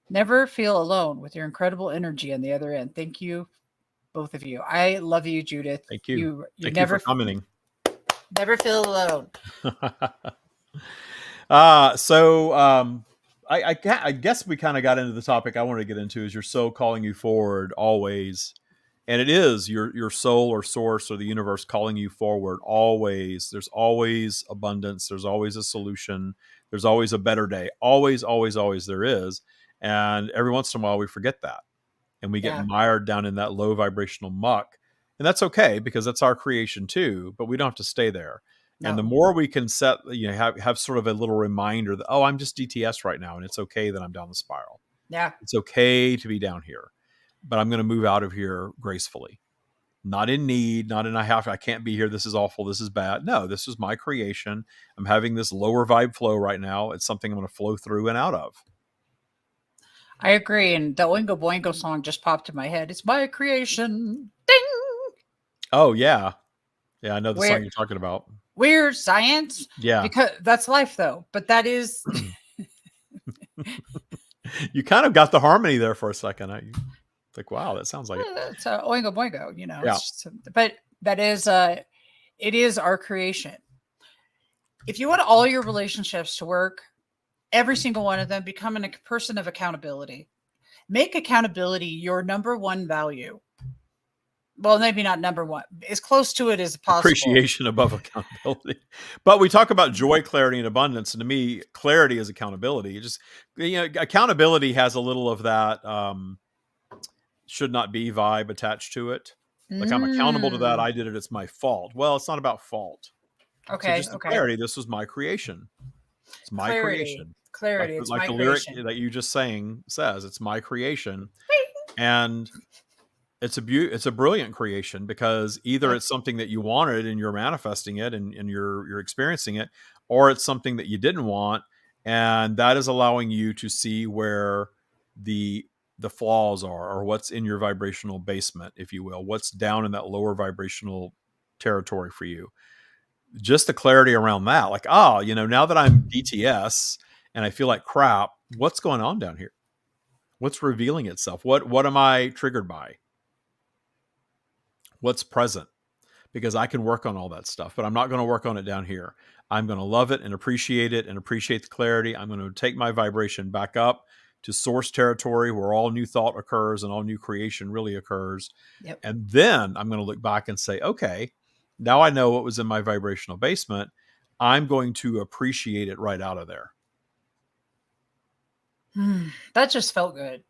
Never feel alone with your incredible energy on the other end. Thank you, both of you. I love you, Judith. Thank you. You Thank you for commenting. never feel alone. I guess we kind of got into the topic I wanted to get into, is your soul calling you forward always. And it is your soul or source or the universe calling you forward always. There's always abundance. There's always a solution. There's always a better day. Always, always, always there is. And every once in a while we forget that. And we get mired down in that low vibrational muck. And that's okay, because that's our creation too, but we don't have to stay there. No. And the more we can set, have sort of a little reminder that, oh, I'm just DTS right now, and it's okay that I'm down the spiral. Yeah. It's okay to be down here, but I'm going to move out of here gracefully. Not in need, not in I can't be here. This is awful. This is bad. No, this is my creation. I'm having this lower vibe flow right now. It's something I'm going to flow through and out of. I agree. And the Oingo Boingo song just popped in my head. It's my creation. Ding. Oh, yeah. Yeah, I know the song you're talking about. Weird science. Yeah. Because that's life, though. But that is... You kind of got the harmony there for a second. I like, wow, that sounds like it. It's Oingo Boingo, Yeah. But that is... it is our creation. If you want all your relationships to work, every single one of them, become a person of accountability. Make accountability your number one value. Well, maybe not number one, as close to it as possible. Appreciation above accountability. But we talk about joy, clarity, and abundance. And to me, clarity is accountability. It just, accountability has a little of that should not be vibe attached to it. Like, I'm accountable to that. I did it. It's my fault. Well, it's not about fault. Okay. So just clarity. This was my creation. It's my creation. Clarity. It's like the lyric that you just sang says, it's my creation. And it's a brilliant creation, because either it's something that you wanted and you're manifesting it and you're experiencing it, or it's something that you didn't want, and that is allowing you to see where the flaws are, or what's in your vibrational basement, if you will, what's down in that lower vibrational territory for you. Just the clarity around that, like, now that I'm DTS and I feel like crap, what's going on down here? What's revealing itself? What am I triggered by? What's present? Because I can work on all that stuff, but I'm not going to work on it down here. I'm going to love it and appreciate the clarity. I'm going to take my vibration back up to source territory, where all new thought occurs and all new creation really occurs. Yep. And then I'm going to look back and say, okay, now I know what was in my vibrational basement. I'm going to appreciate it right out of there. That just felt good.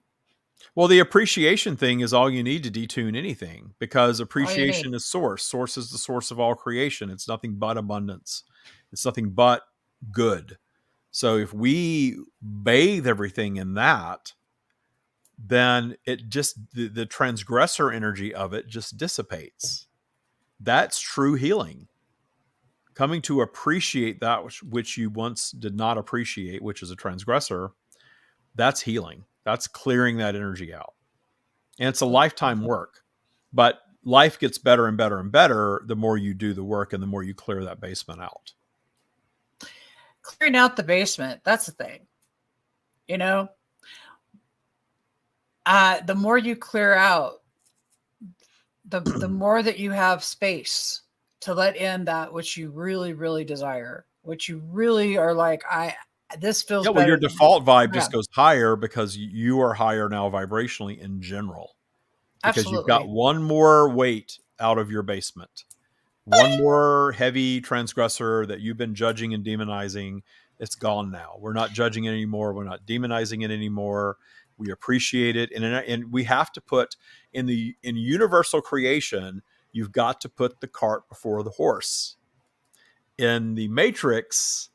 Well, the appreciation thing is all you need to detune anything, because appreciation is source. Source is the source of all creation. It's nothing but abundance. It's nothing but good. So if we bathe everything in that, then it just, the transgressor energy of it just dissipates. That's true healing. Coming to appreciate that which you once did not appreciate, which is a transgressor, that's healing. That's clearing that energy out. And it's a lifetime work. But life gets better and better and better the more you do the work and the more you clear that basement out. Clearing out the basement, that's the thing. The more you clear out, the more that you have space to let in that which you really, really desire, which you really are like, this feels better. Well, your default vibe just goes higher, because you are higher now vibrationally in general. Because Absolutely. You've got one more weight out of your basement. One more heavy transgressor that you've been judging and demonizing. It's gone now. We're not judging it anymore. We're not demonizing it anymore. We appreciate it. And we have to put in universal creation, you've got to put the cart before the horse. In the Matrix,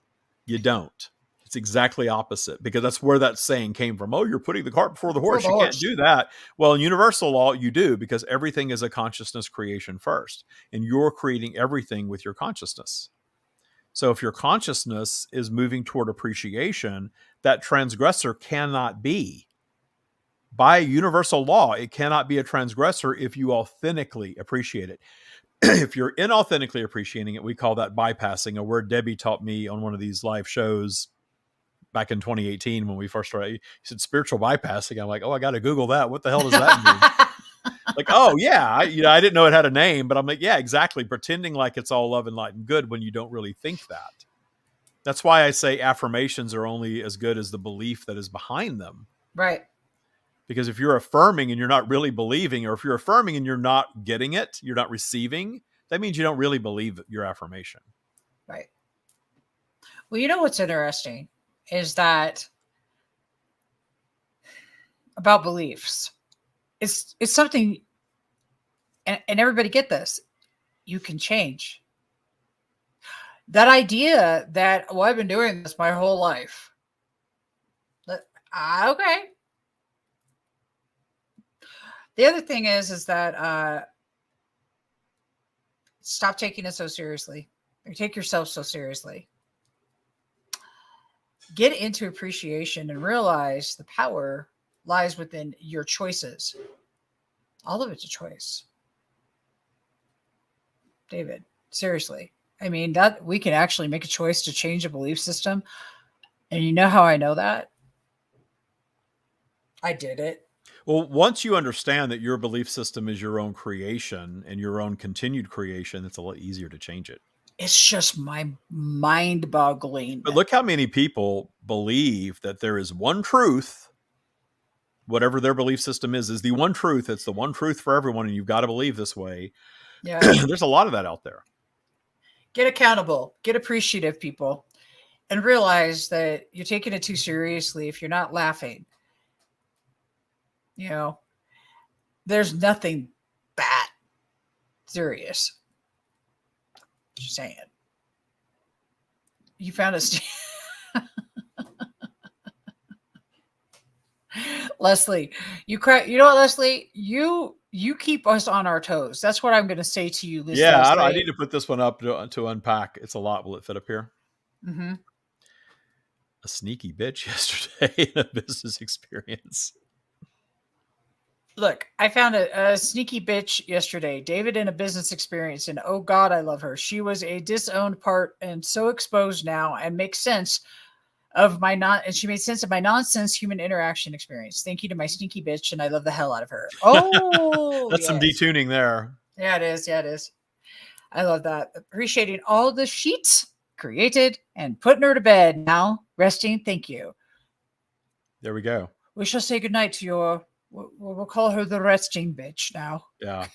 you don't. It's exactly opposite, because that's where that saying came from. Oh, you're putting the cart before the horse. You can't do that. Well, in universal law, you do, because everything is a consciousness creation first, and you're creating everything with your consciousness. So if your consciousness is moving toward appreciation, that transgressor cannot be. by universal law, it cannot be a transgressor if you authentically appreciate it. If you're inauthentically appreciating it, we call that bypassing, a word Debbie taught me on one of these live shows back in 2018 when we first started. He said spiritual bypassing. I'm like, oh, I got to Google that. What the hell does that mean? Like, oh yeah, I didn't know it had a name, but I'm like, yeah, exactly. Pretending like it's all love and light and good when you don't really think that. That's why I say affirmations are only as good as the belief that is behind them. Right. Because if you're affirming and you're not really believing, or if you're affirming and you're not getting it, you're not receiving, that means you don't really believe your affirmation. Right. Well, you know what's interesting is that about beliefs, it's something, and everybody get this, you can change. That idea that, well, I've been doing this my whole life. Okay. The other thing is that stop taking it so seriously, or take yourself so seriously. Get into appreciation and realize the power lies within your choices. All of it's a choice. David, seriously. I mean, that we can actually make a choice to change a belief system. And you know how I know that? I did it. Well, once you understand that your belief system is your own creation and your own continued creation, it's a lot easier to change it. It's just mind-boggling. But look how many people believe that there is one truth, whatever their belief system is the one truth. It's the one truth for everyone, and you've got to believe this way. Yeah. There's a lot of that out there. Get accountable, get appreciative, people, and realize that you're taking it too seriously if you're not laughing. You know, there's nothing that serious. Just saying. You found us. Leslie, you cry. You know what, Leslie? You keep us on our toes. That's what I'm going to say to you. Yeah, I need to put this one up to unpack. It's a lot. Will it fit up here? Mm-hmm. A sneaky bitch yesterday in a business experience. Look, I found a sneaky bitch yesterday. David in a business experience, and oh God, I love her. She was a disowned part and so exposed now, and makes sense of my and she made sense of my nonsense human interaction experience. Thank you to my sneaky bitch, and I love the hell out of her. Oh, that's yes. Some detuning there. Yeah, it is. Yeah, it is. I love that. Appreciating all the sheets created and putting her to bed. Now resting. Thank you. There we go. We shall say goodnight to your. We'll call her the resting bitch now. Yeah.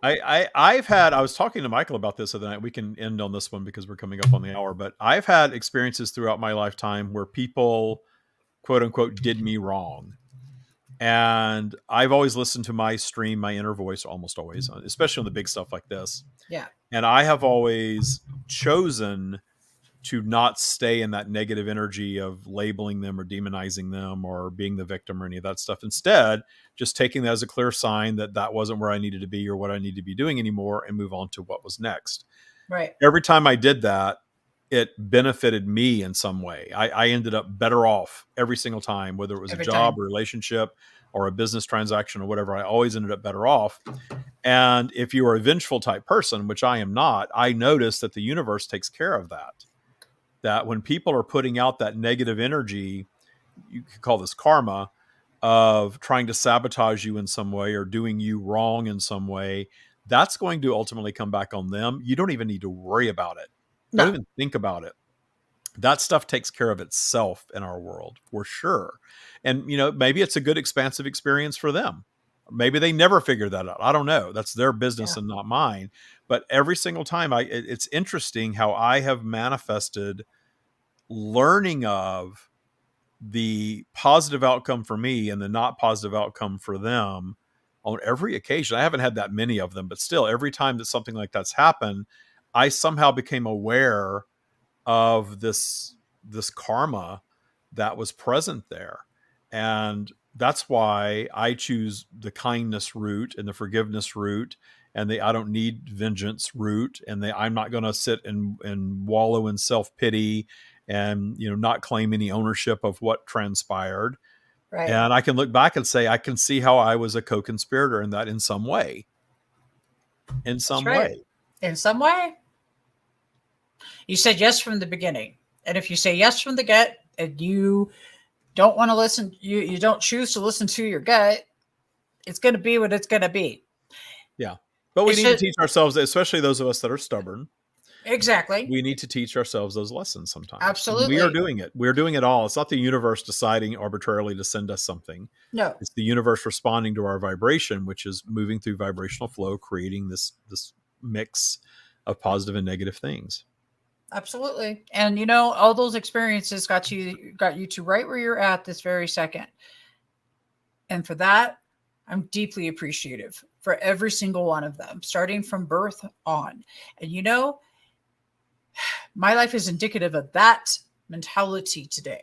I was talking to Michael about this the other night. We can end on this one because we're coming up on the hour, but I've had experiences throughout my lifetime where people, quote unquote, did me wrong. And I've always listened to my stream, my inner voice, almost always, especially on the big stuff like this. Yeah. And I have always chosen to not stay in that negative energy of labeling them or demonizing them or being the victim or any of that stuff. Instead, just taking that as a clear sign that that wasn't where I needed to be or what I need to be doing anymore, and move on to what was next. Right. Every time I did that, it benefited me in some way. I ended up better off every single time, whether it was a job or relationship or a business transaction or whatever. I always ended up better off. And if you are a vengeful type person, which I am not, I notice that the universe takes care of that. That when people are putting out that negative energy, you could call this karma, of trying to sabotage you in some way or doing you wrong in some way, that's going to ultimately come back on them. You don't even need to worry about it. No. Don't even think about it. That stuff takes care of itself in our world for sure. And, maybe it's a good expansive experience for them. Maybe they never figure that out. I don't know. That's their business and not mine. But every single time it's interesting how I have manifested learning of the positive outcome for me and the not positive outcome for them on every occasion. I haven't had that many of them, but still every time that something like that's happened, I somehow became aware of this karma that was present there. And that's why I choose the kindness route and the forgiveness route and the I don't need vengeance route. And I'm not going to sit and wallow in self-pity and, not claim any ownership of what transpired. Right. And I can look back and say, I can see how I was a co-conspirator in that in some way. In some right. way. In some way. You said yes from the beginning. And if you say yes from the get and you don't want to listen, you don't choose to listen to your gut, it's going to be what it's going to be. Yeah. But we need to teach ourselves, especially those of us that are stubborn. Exactly. We need to teach ourselves those lessons sometimes. Absolutely. And we are doing it. We're doing it all. It's not the universe deciding arbitrarily to send us something. No. It's the universe responding to our vibration, which is moving through vibrational flow, creating this mix of positive and negative things. Absolutely. And you know, all those experiences got you to right where you're at this very second. And for that, I'm deeply appreciative for every single one of them, starting from birth on. And you know, my life is indicative of that mentality today.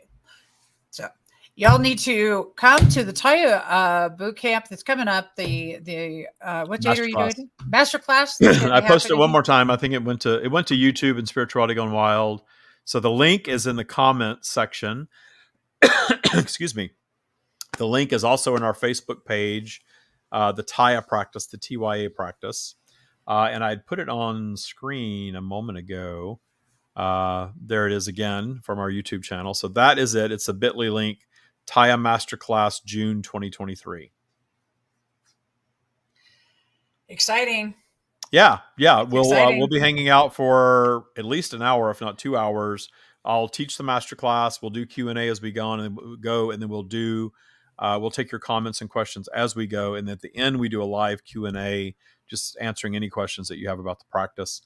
So y'all need to come to the Taya boot camp that's coming up. The what date are you doing? Masterclass. I posted it one more time. I think it went to YouTube and Spirituality Gone Wild. So the link is in the comment section. Excuse me. The link is also in our Facebook page, the Taya practice, the TYA practice. And I'd put it on screen a moment ago. There it is again from our YouTube channel. So that is it. It's a bit.ly link, Taya Masterclass, June 2023. Exciting. Yeah. We'll be hanging out for at least an hour, if not 2 hours. I'll teach the masterclass. We'll do Q&A as we go, and then we'll take your comments and questions as we go. And at the end, we do a live Q&A, just answering any questions that you have about the practice.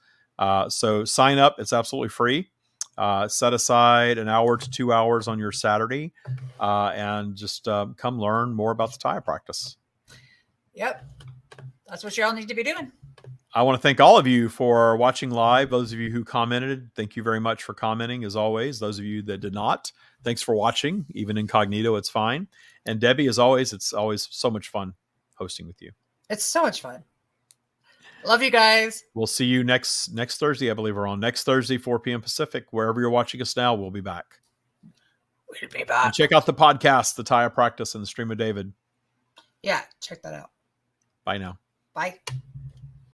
So sign up. It's absolutely free. Set aside an hour to 2 hours on your Saturday, and just come learn more about the Taya practice. Yep. That's what y'all need to be doing. I want to thank all of you for watching live. Those of you who commented, thank you very much for commenting as always. Those of you that did not, thanks for watching. Even incognito, it's fine. And Debbie, as always, it's always so much fun hosting with you. It's so much fun. Love you guys. We'll see you next Thursday. I believe we're on next Thursday, 4 p.m. Pacific. Wherever you're watching us now, we'll be back. We'll be back. And check out the podcast, the Taya Practice, and the Stream of David. Yeah, check that out. Bye now. Bye.